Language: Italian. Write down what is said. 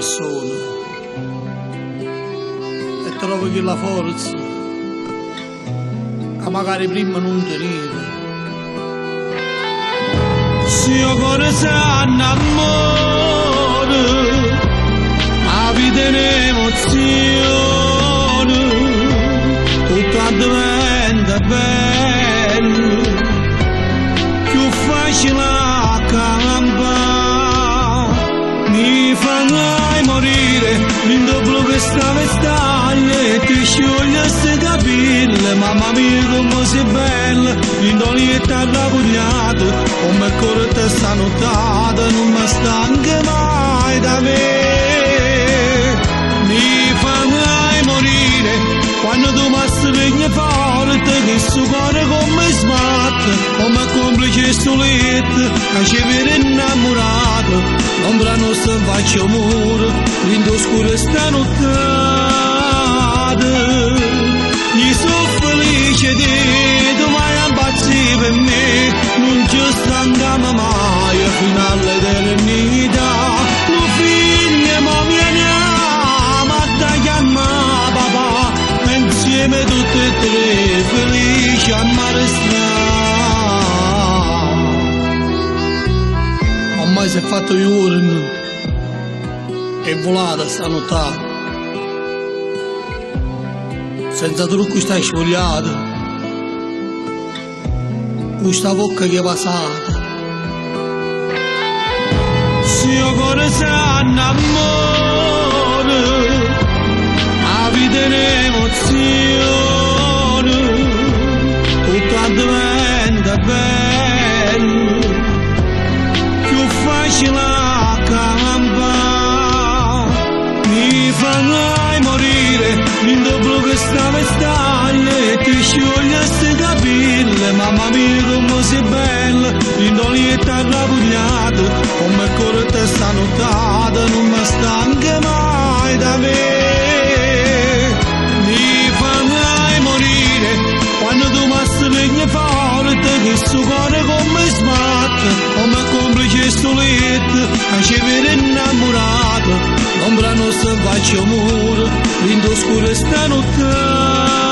persona e trovi che la forza che magari prima non tenevi. Se io cuore si innamora, la vita è un'emozione, tutto diventa bello, più facile a campare, mi farai morire, in doppio questa vestaglia, ti scioglie queste capille, mamma mia come sei bella, in dolietta rapugnata, come corte sta notata, non mi stanca mai da me. Mi farai morire, quando tu mi svegli forte, che su cuore come smatta, come complice stoletta, che ci vede innamorato, l'ombra nostra faccia muro, l'indo scuro sta nottata. Gli sono felice di tu vai a impazzire per me, non ci stanchiamo mai fino all'eternità. Lo figlio mo vieniamo a chiamare papà, insieme tutte e tre felici a mare strano. Ormai si è fatto giorno e volata stanotte, senza trucco stai svogliato, questa bocca che è passata. Se io cuore si innamora, la vita è un'emozione, tutto diventa bello, più facile a campare, mi farai morire, in doppio questa vestaglia, ti scioglie queste capille, mamma mia come sei bella, in dolietta rapugnata, come corte sta notata, non mi stanca mai da me. Mi farai morire, quando tu mi svegli forte, che su cuore come smatta, come complice stoletta, che ci vede innamorato, l'ombra nostra faccia muro, l'indo scuro sta nottata.